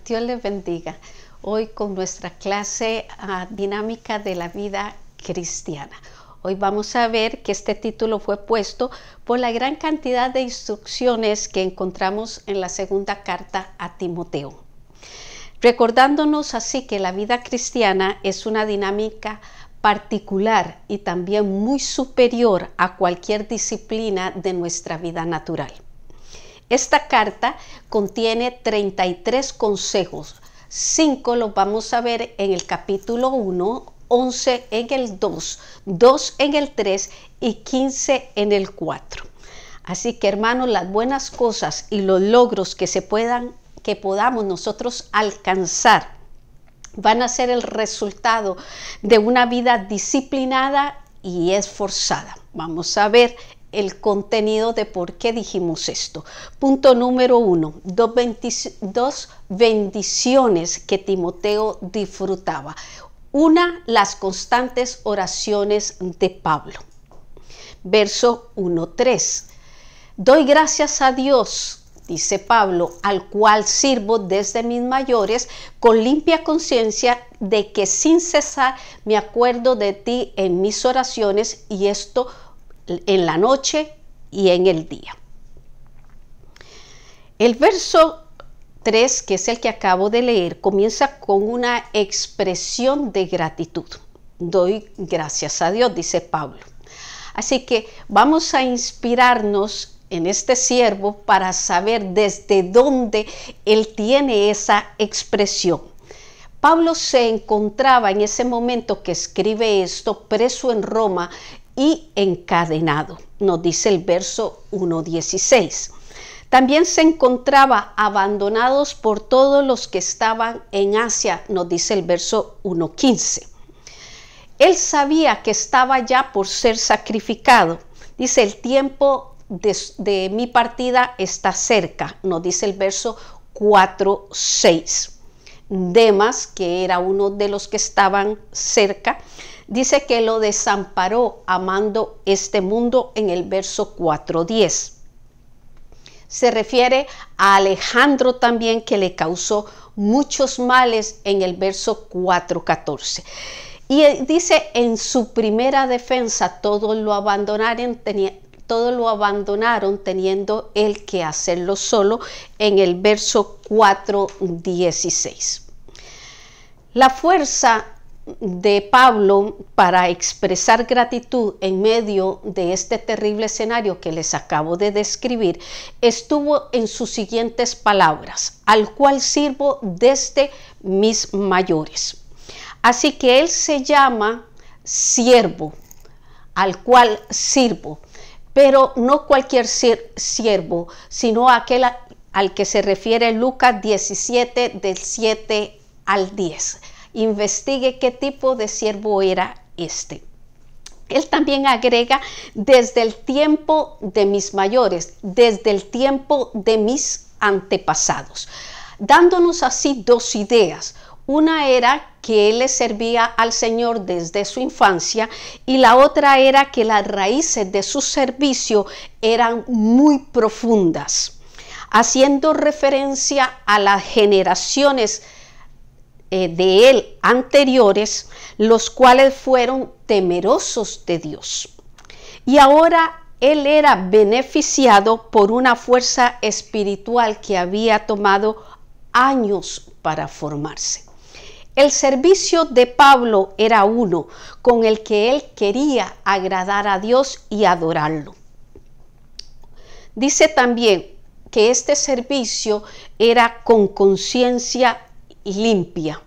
Dios les bendiga. Hoy con nuestra clase dinámica de la vida cristiana. Hoy vamos a ver que este título fue puesto por la gran cantidad de instrucciones que encontramos en la segunda carta a Timoteo. Recordándonos así que la vida cristiana es una dinámica particular y también muy superior a cualquier disciplina de nuestra vida natural. Esta carta contiene 33 consejos, 5 los vamos a ver en el capítulo 1, 11 en el 2, 2 en el 3 y 15 en el 4. Así que hermanos, las buenas cosas y los logros que podamos nosotros alcanzar van a ser el resultado de una vida disciplinada y esforzada. Vamos a ver el contenido de por qué dijimos esto. Punto número 1, dos bendiciones que Timoteo disfrutaba. Una, las constantes oraciones de Pablo. Verso 1-3. Doy gracias a Dios, dice Pablo, al cual sirvo desde mis mayores, con limpia conciencia de que sin cesar me acuerdo de ti en mis oraciones, y esto en la noche y en el día. El verso 3, que es el que acabo de leer, comienza con una expresión de gratitud. Doy gracias a Dios, dice Pablo. Así que vamos a inspirarnos en este siervo para saber desde dónde él tiene esa expresión. Pablo se encontraba en ese momento que escribe esto preso en Roma y encadenado, nos dice el verso 1:16. También se encontraba abandonados por todos los que estaban en Asia, nos dice el verso 1:15. Él sabía que estaba ya por ser sacrificado. Dice, el tiempo de mi partida está cerca, nos dice el verso 4:6. Demas, que era uno de los que estaban cerca, dice que lo desamparó amando este mundo en el verso 4:10. Se refiere a Alejandro también, que le causó muchos males en el verso 4:14. Y dice, en su primera defensa todos lo abandonaron teniendo él que hacerlo solo, en el verso 4:16. La fuerza de Pablo para expresar gratitud en medio de este terrible escenario que les acabo de describir estuvo en sus siguientes palabras: al cual sirvo desde mis mayores. Así que él se llama siervo, al cual sirvo, pero no cualquier siervo, sino aquel al que se refiere Lucas 17 del 7 al 10. Investigue qué tipo de siervo era este. Él también agrega, desde el tiempo de mis mayores, desde el tiempo de mis antepasados, dándonos así dos ideas. Una era que él le servía al Señor desde su infancia, y la otra era que las raíces de su servicio eran muy profundas, haciendo referencia a las generaciones de él anteriores, los cuales fueron temerosos de Dios. Y ahora él era beneficiado por una fuerza espiritual que había tomado años para formarse. El servicio de Pablo era uno con el que él quería agradar a Dios y adorarlo. Dice también que este servicio era con conciencia limpia,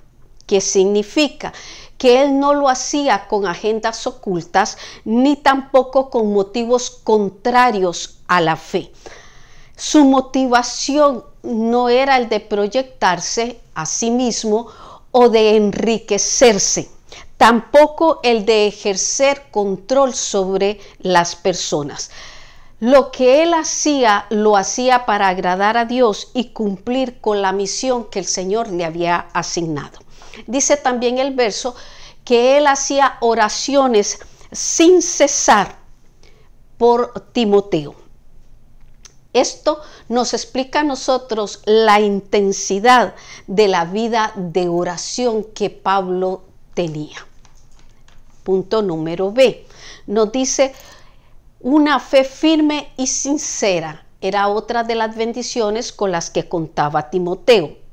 que significa que él no lo hacía con agendas ocultas ni tampoco con motivos contrarios a la fe. Su motivación no era el de proyectarse a sí mismo o de enriquecerse, tampoco el de ejercer control sobre las personas. Lo que él hacía, lo hacía para agradar a Dios y cumplir con la misión que el Señor le había asignado. Dice también el verso que él hacía oraciones sin cesar por Timoteo. Esto nos explica a nosotros la intensidad de la vida de oración que Pablo tenía. Punto número B. Nos dice una fe firme y sincera. Era otra de las bendiciones con las que contaba Timoteo.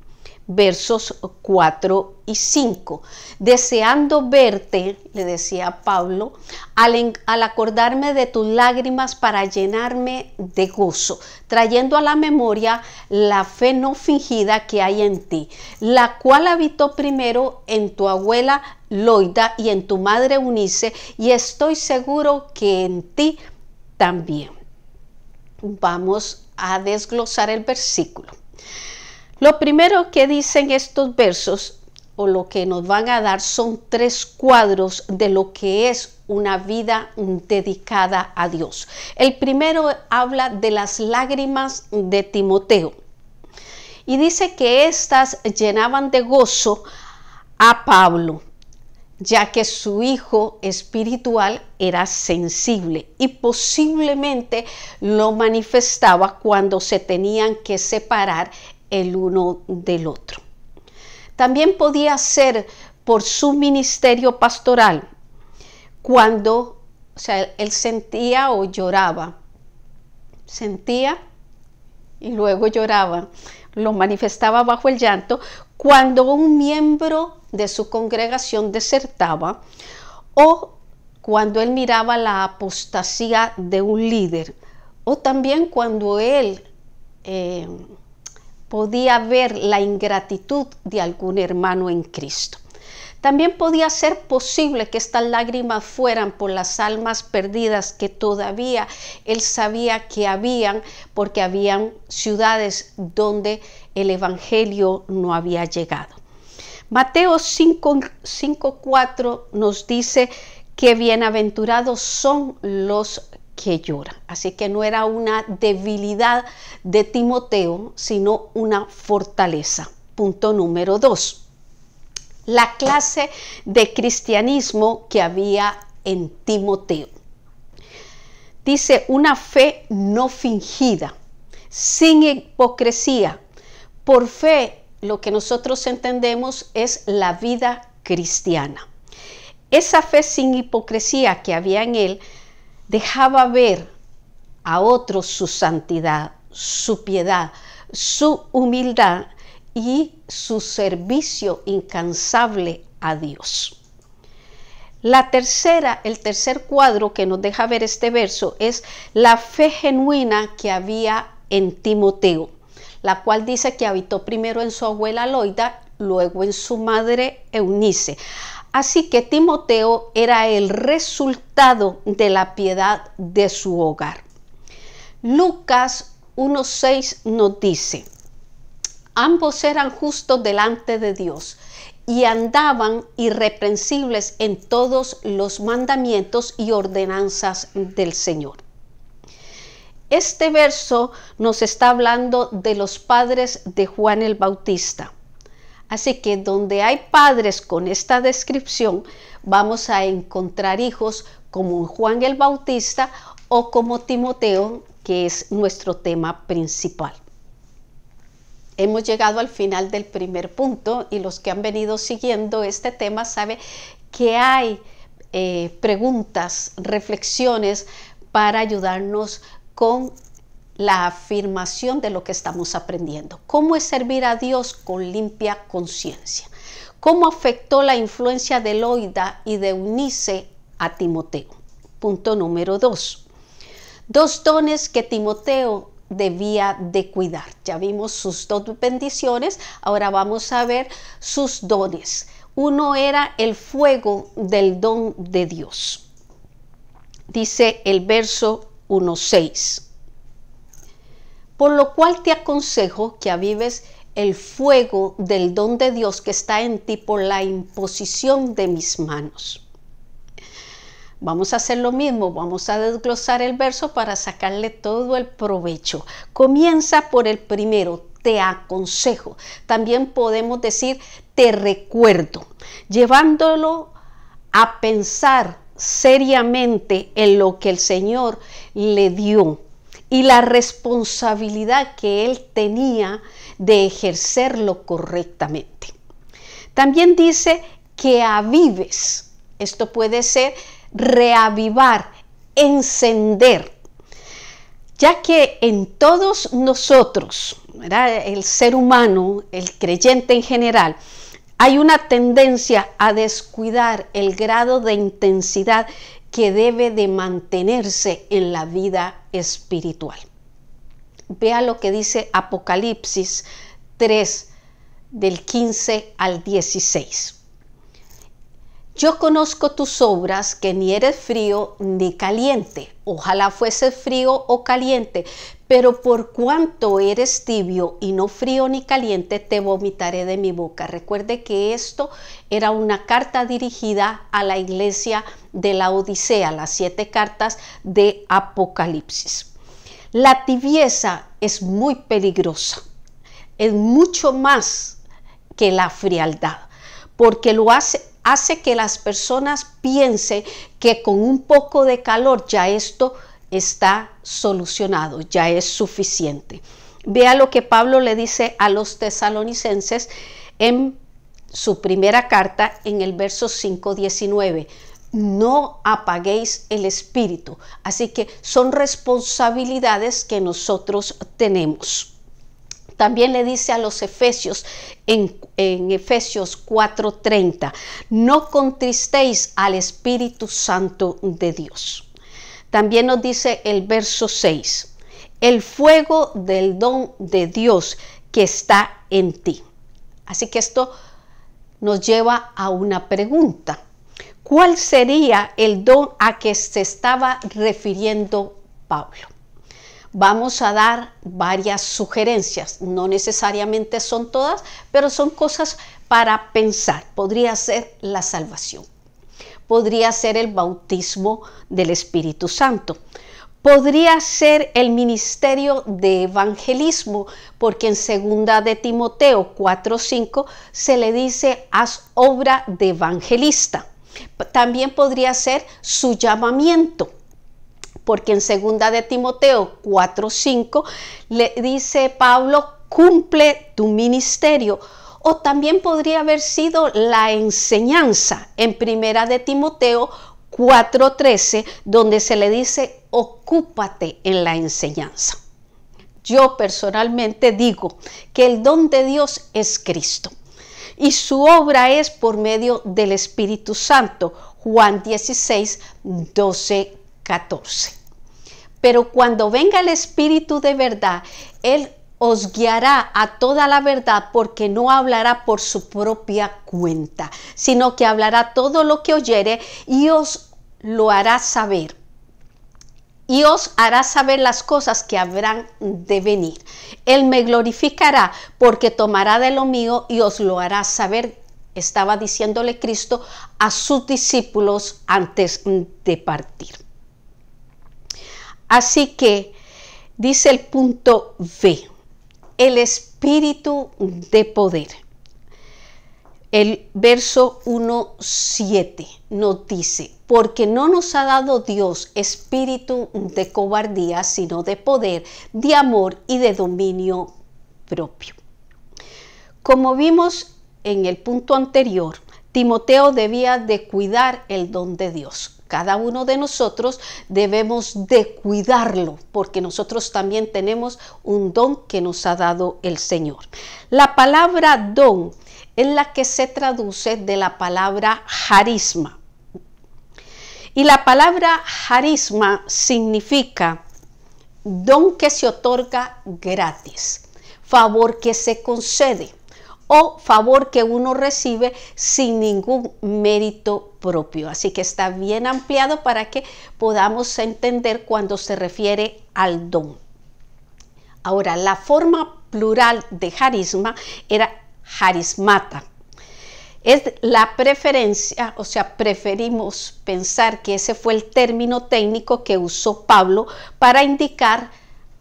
Versos 4 y 5. Deseando verte, le decía Pablo, al acordarme de tus lágrimas para llenarme de gozo, trayendo a la memoria la fe no fingida que hay en ti, la cual habitó primero en tu abuela Loida y en tu madre Eunice, y estoy seguro que en ti también. Vamos a desglosar el versículo. Lo primero que dicen estos versos, o lo que nos van a dar, son 3 cuadros de lo que es una vida dedicada a Dios. El primero habla de las lágrimas de Timoteo y dice que éstas llenaban de gozo a Pablo, ya que su hijo espiritual era sensible y posiblemente lo manifestaba cuando se tenían que separar el uno del otro. También podía ser por su ministerio pastoral, cuando, él sentía o lloraba, sentía y luego lloraba, lo manifestaba bajo el llanto, cuando un miembro de su congregación desertaba o cuando él miraba la apostasía de un líder, o también cuando él podía ver la ingratitud de algún hermano en Cristo. También podía ser posible que estas lágrimas fueran por las almas perdidas que todavía él sabía que habían, porque habían ciudades donde el evangelio no había llegado. Mateo 5:4 nos dice que bienaventurados son los que lloran. Así que no era una debilidad de Timoteo, sino una fortaleza. Punto número 2. La clase de cristianismo que había en Timoteo. Dice una fe no fingida, sin hipocresía. Por fe, lo que nosotros entendemos es la vida cristiana. Esa fe sin hipocresía que había en él dejaba ver a otros su santidad, su piedad, su humildad y su servicio incansable a Dios. El tercer cuadro que nos deja ver este verso es la fe genuina que había en Timoteo, la cual dice que habitó primero en su abuela Loida, luego en su madre Eunice. Así que Timoteo era el resultado de la piedad de su hogar. Lucas 1:6 nos dice: ambos eran justos delante de Dios y andaban irreprensibles en todos los mandamientos y ordenanzas del Señor. Este verso nos está hablando de los padres de Juan el Bautista. Así que donde hay padres con esta descripción, vamos a encontrar hijos como Juan el Bautista o como Timoteo, que es nuestro tema principal. Hemos llegado al final del primer punto y los que han venido siguiendo este tema saben que hay preguntas, reflexiones para ayudarnos con la afirmación de lo que estamos aprendiendo. ¿Cómo es servir a Dios con limpia conciencia? ¿Cómo afectó la influencia de Loida y de Eunice a Timoteo? Punto número 2. 2 dones que Timoteo debía de cuidar. Ya vimos sus 2 bendiciones, ahora vamos a ver sus dones. Uno era el fuego del don de Dios. Dice el verso 1:6. Por lo cual te aconsejo que avives el fuego del don de Dios que está en ti por la imposición de mis manos. Vamos a hacer lo mismo, vamos a desglosar el verso para sacarle todo el provecho. Comienza por el primero, te aconsejo. También podemos decir te recuerdo, llevándolo a pensar seriamente en lo que el Señor le dio y la responsabilidad que él tenía de ejercerlo correctamente. También dice que avives. Esto puede ser reavivar, encender, ya que en todos nosotros, ¿verdad?, el ser humano, el creyente en general, hay una tendencia a descuidar el grado de intensidad que debe de mantenerse en la vida espiritual. Vea lo que dice Apocalipsis 3, del 15 al 16. Yo conozco tus obras, que ni eres frío ni caliente. Ojalá fueses frío o caliente, pero por cuanto eres tibio y no frío ni caliente, te vomitaré de mi boca. Recuerde que esto era una carta dirigida a la iglesia de la Odisea, las 7 cartas de Apocalipsis. La tibieza es muy peligrosa, es mucho más que la frialdad, porque lo hace que las personas piensen que con un poco de calor ya esto está solucionado, ya es suficiente. Vea lo que Pablo le dice a los tesalonicenses en su primera carta, en el verso 5:19. No apaguéis el espíritu. Así que son responsabilidades que nosotros tenemos. También le dice a los efesios en Efesios 4:30, no contristéis al Espíritu Santo de Dios. También nos dice el verso 6, el fuego del don de Dios que está en ti. Así que esto nos lleva a una pregunta. ¿Cuál sería el don a que se estaba refiriendo Pablo? Vamos a dar varias sugerencias, no necesariamente son todas, pero son cosas para pensar. Podría ser la salvación, podría ser el bautismo del Espíritu Santo, podría ser el ministerio de evangelismo, porque en 2 de Timoteo 4:5 se le dice haz obra de evangelista. También podría ser su llamamiento, porque en 2 de Timoteo 4:5 le dice Pablo, cumple tu ministerio. O también podría haber sido la enseñanza en 1 de Timoteo 4:13, donde se le dice, ocúpate en la enseñanza. Yo personalmente digo que el don de Dios es Cristo y su obra es por medio del Espíritu Santo. Juan 16:12-14. Pero cuando venga el Espíritu de verdad, Él os guiará a toda la verdad, porque no hablará por su propia cuenta, sino que hablará todo lo que oyere y os lo hará saber. Y os hará saber las cosas que habrán de venir. Él me glorificará, porque tomará de lo mío y os lo hará saber. Estaba diciéndole Cristo a sus discípulos antes de partir. Así que dice el punto B, el espíritu de poder. El verso 1:7 nos dice, porque no nos ha dado Dios espíritu de cobardía, sino de poder, de amor y de dominio propio. Como vimos en el punto anterior, Timoteo debía de cuidar el don de Dios. Cada uno de nosotros debemos de cuidarlo, porque nosotros también tenemos un don que nos ha dado el Señor. La palabra don es la que se traduce de la palabra charisma. Y la palabra charisma significa don que se otorga gratis, favor que se concede o favor que uno recibe sin ningún mérito propio. Así que está bien ampliado para que podamos entender cuando se refiere al don. Ahora, la forma plural de charisma era charismata. Es la preferencia, o sea, preferimos pensar que ese fue el término técnico que usó Pablo para indicar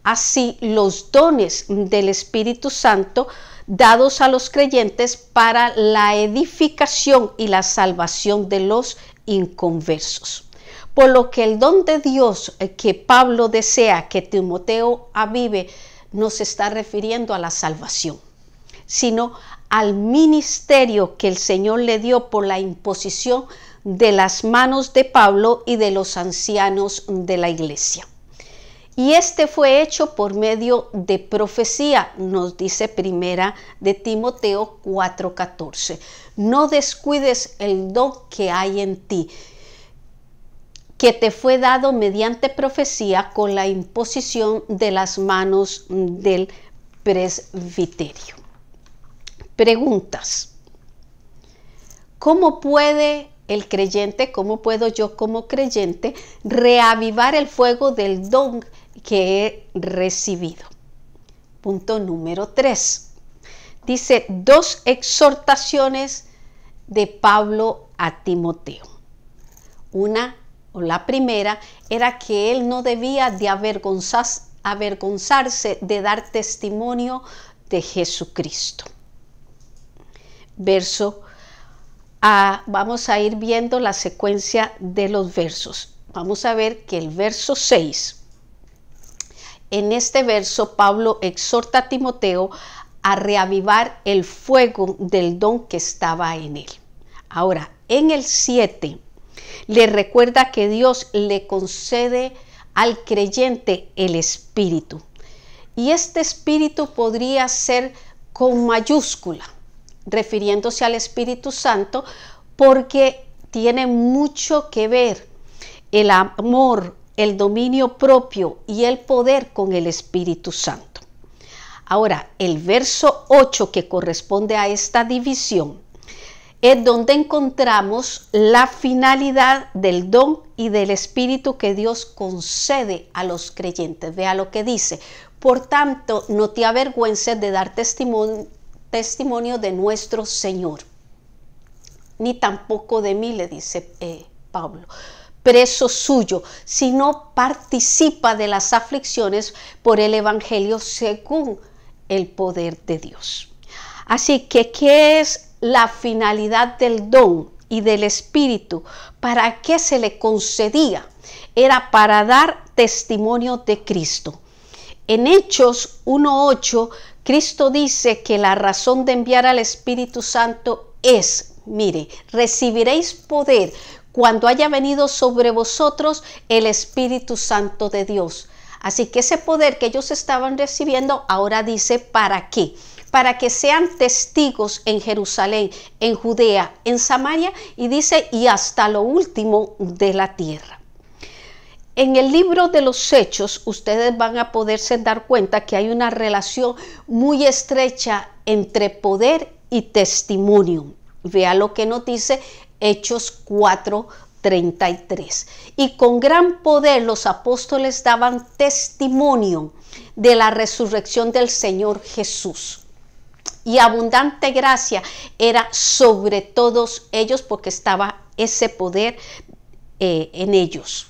así los dones del Espíritu Santo dados a los creyentes para la edificación y la salvación de los inconversos. Por lo que el don de Dios que Pablo desea que Timoteo avive no se está refiriendo a la salvación, sino al ministerio que el Señor le dio por la imposición de las manos de Pablo y de los ancianos de la iglesia. Y este fue hecho por medio de profecía, nos dice primera de Timoteo 4:14. No descuides el don que hay en ti, que te fue dado mediante profecía con la imposición de las manos del presbiterio. Preguntas. ¿Cómo puede el creyente, cómo puedo yo como creyente reavivar el fuego del don que he recibido? Punto número 3. Dice 2 exhortaciones de Pablo a Timoteo. La primera era que él no debía de avergonzarse de dar testimonio de Jesucristo. Vamos a ir viendo la secuencia de los versos. Vamos a ver que el verso 6, en este verso Pablo exhorta a Timoteo a reavivar el fuego del don que estaba en él. Ahora, en el 7, le recuerda que Dios le concede al creyente el Espíritu. Y este Espíritu podría ser con mayúscula, refiriéndose al Espíritu Santo, porque tiene mucho que ver el amor, el dominio propio y el poder con el Espíritu Santo. Ahora, el verso 8 que corresponde a esta división es donde encontramos la finalidad del don y del Espíritu que Dios concede a los creyentes. Vea lo que dice: por tanto, no te avergüences de dar testimonio de nuestro Señor, ni tampoco de mí, le dice Pablo, preso suyo, sino participa de las aflicciones por el Evangelio según el poder de Dios. Así que, ¿qué es la finalidad del don y del Espíritu? ¿Para qué se le concedía? Era para dar testimonio de Cristo. En Hechos 1:8, Cristo dice que la razón de enviar al Espíritu Santo es, mire, recibiréis poder cuando haya venido sobre vosotros el Espíritu Santo de Dios. Así que ese poder que ellos estaban recibiendo, ahora dice, ¿para qué? Para que sean testigos en Jerusalén, en Judea, en Samaria, y dice, y hasta lo último de la tierra. En el libro de los Hechos, ustedes van a poderse dar cuenta que hay una relación muy estrecha entre poder y testimonio. Vea lo que nos dice Hechos 4:33. Y con gran poder los apóstoles daban testimonio de la resurrección del Señor Jesús. Y abundante gracia era sobre todos ellos, porque estaba ese poder en ellos.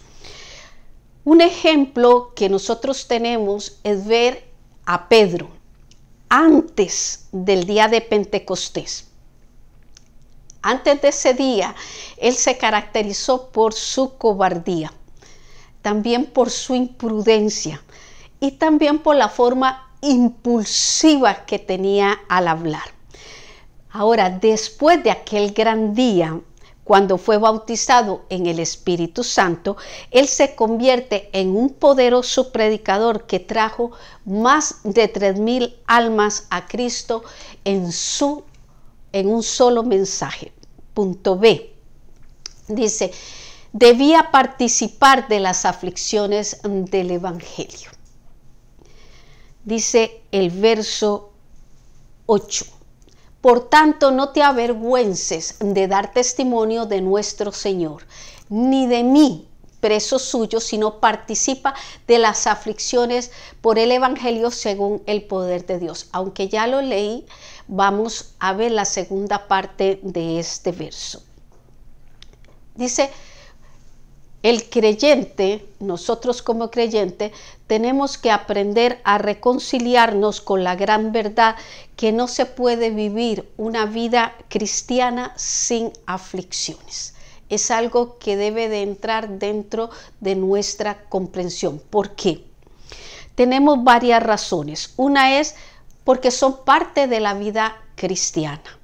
Un ejemplo que nosotros tenemos es ver a Pedro antes del día de Pentecostés. Antes de ese día, él se caracterizó por su cobardía, también por su imprudencia y también por la forma impulsiva que tenía al hablar. Ahora, después de aquel gran día, cuando fue bautizado en el Espíritu Santo, él se convierte en un poderoso predicador que trajo más de 3,000 almas a Cristo en un solo mensaje. Punto B. Dice, debía participar de las aflicciones del Evangelio. Dice el verso 8. Por tanto, no te avergüences de dar testimonio de nuestro Señor, ni de mí, preso suyo, sino participa de las aflicciones por el Evangelio según el poder de Dios. Aunque ya lo leí, vamos a ver la segunda parte de este verso. Dice, el creyente, nosotros como creyente, tenemos que aprender a reconciliarnos con la gran verdad que no se puede vivir una vida cristiana sin aflicciones. es algo que debe de entrar dentro de nuestra comprensión. ¿Por qué? Tenemos varias razones. Una es porque son parte de la vida cristiana.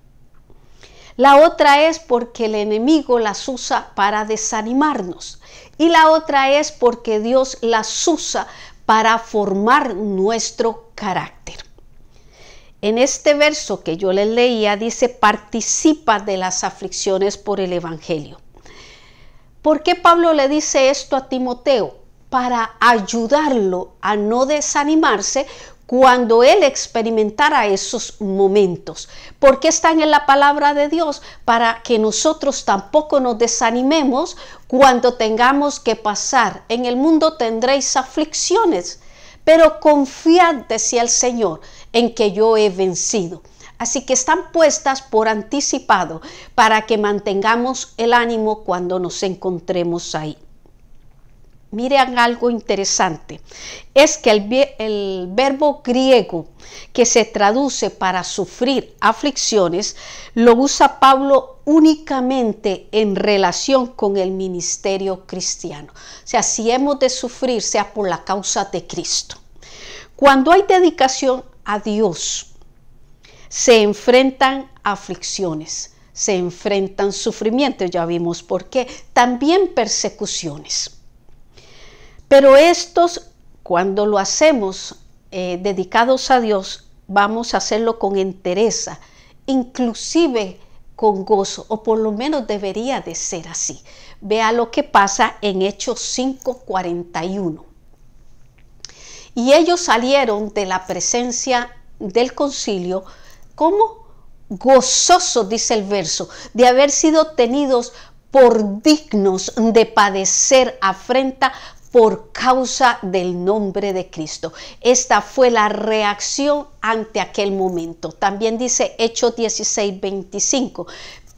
La otra es porque el enemigo las usa para desanimarnos. Y la otra es porque Dios las usa para formar nuestro carácter. En este verso que yo les leía dice, participa de las aflicciones por el evangelio. ¿Por qué Pablo le dice esto a Timoteo? Para ayudarlo a no desanimarse cuando él experimentara esos momentos. ¿Por qué están en la palabra de Dios? Para que nosotros tampoco nos desanimemos cuando tengamos que pasar. En el mundo tendréis aflicciones, pero confiad, decía el Señor, en que yo he vencido. Así que están puestas por anticipado para que mantengamos el ánimo cuando nos encontremos ahí. Miren algo interesante, es que el verbo griego que se traduce para sufrir aflicciones, lo usa Pablo únicamente en relación con el ministerio cristiano. O sea, si hemos de sufrir, sea por la causa de Cristo. Cuando hay dedicación a Dios, se enfrentan aflicciones, se enfrentan sufrimientos, ya vimos por qué, también persecuciones. Pero estos, cuando lo hacemos dedicados a Dios, vamos a hacerlo con entereza, inclusive con gozo, o por lo menos debería de ser así. Vea lo que pasa en Hechos 5:41. Y ellos salieron de la presencia del concilio como gozosos, dice el verso, de haber sido tenidos por dignos de padecer afrenta por causa del nombre de Cristo. Esta fue la reacción ante aquel momento. También dice Hechos 16:25.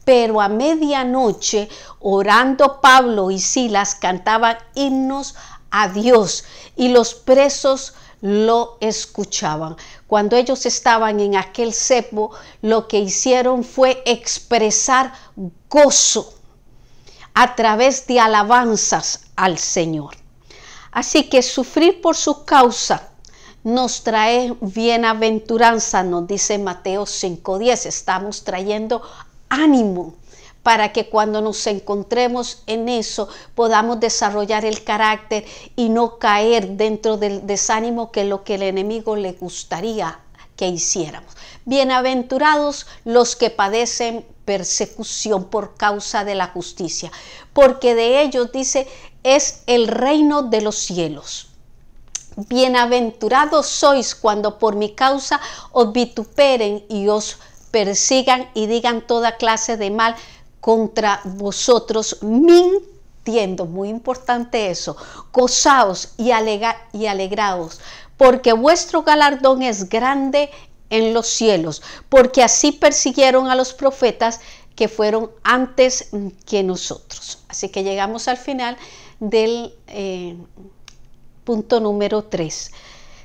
Pero a medianoche, orando Pablo y Silas, cantaban himnos a Dios y los presos lo escuchaban. Cuando ellos estaban en aquel cepo, lo que hicieron fue expresar gozo a través de alabanzas al Señor. Así que sufrir por su causa nos trae bienaventuranza, nos dice Mateo 5:10. Estamos trayendo ánimo para que cuando nos encontremos en eso podamos desarrollar el carácter y no caer dentro del desánimo, que es lo que el enemigo le gustaría que hiciéramos. Bienaventurados los que padecen persecución por causa de la justicia, porque de ellos, dice, es el reino de los cielos. Bienaventurados sois cuando por mi causa os vituperen y os persigan y digan toda clase de mal contra vosotros, mintiendo. Muy importante eso. Gozaos y alegraos, porque vuestro galardón es grande en los cielos, porque así persiguieron a los profetas que fueron antes que nosotros. Así que llegamos al final del punto número 3.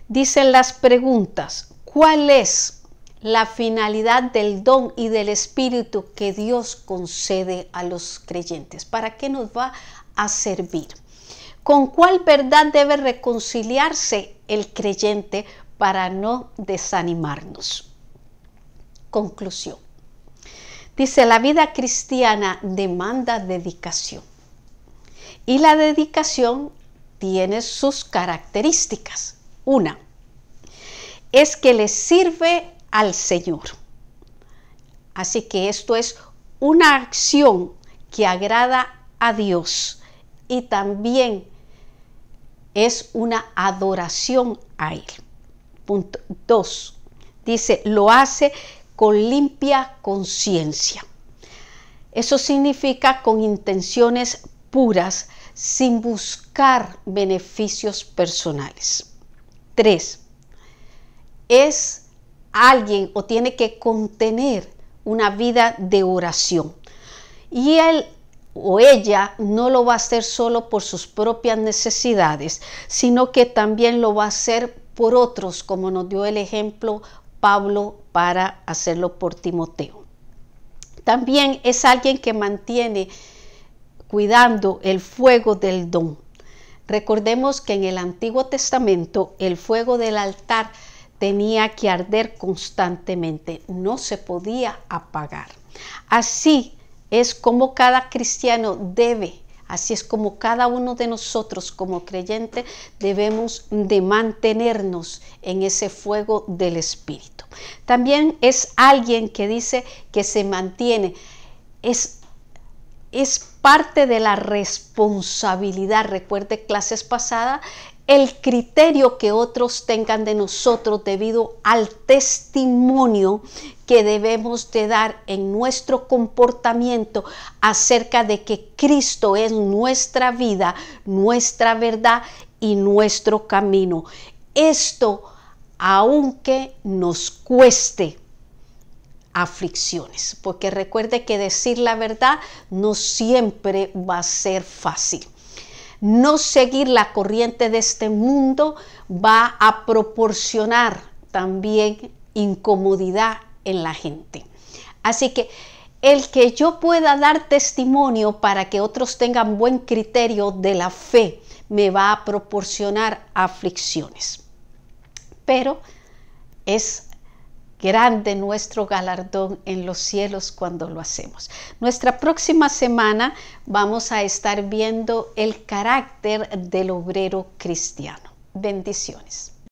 Dicen las preguntas: ¿cuál es la finalidad del don y del espíritu que Dios concede a los creyentes? ¿Para qué nos va a servir? ¿Con cuál verdad debe reconciliarse el creyente para no desanimarnos? Conclusión. Dice, la vida cristiana demanda dedicación. Y la dedicación tiene sus características. Una, es que le sirve al Señor. Así que esto es una acción que agrada a Dios y también es una adoración a Él. Punto 2. Dice, lo hace con limpia conciencia. Eso significa con intenciones puras, sin buscar beneficios personales. 3. Es alguien o tiene que contener una vida de oración. Y él o ella no lo va a hacer solo por sus propias necesidades, sino que también lo va a hacer por otros, como nos dio el ejemplo Pablo para hacerlo por Timoteo. También es alguien que mantiene cuidando el fuego del don. Recordemos que en el Antiguo Testamento el fuego del altar tenía que arder constantemente, no se podía apagar. Así es como cada cristiano debe, así es como cada uno de nosotros como creyentes debemos de mantenernos en ese fuego del Espíritu. También es alguien que dice que se mantiene, es parte de la responsabilidad. Recuerde clases pasadas, el criterio que otros tengan de nosotros debido al testimonio que debemos de dar en nuestro comportamiento acerca de que Cristo es nuestra vida, nuestra verdad y nuestro camino. Esto, aunque nos cueste aflicciones, porque recuerde que decir la verdad no siempre va a ser fácil. No seguir la corriente de este mundo va a proporcionar también incomodidad en la gente. Así que el que yo pueda dar testimonio para que otros tengan buen criterio de la fe me va a proporcionar aflicciones. Pero es grande nuestro galardón en los cielos cuando lo hacemos. Nuestra próxima semana vamos a estar viendo el carácter del obrero cristiano. Bendiciones.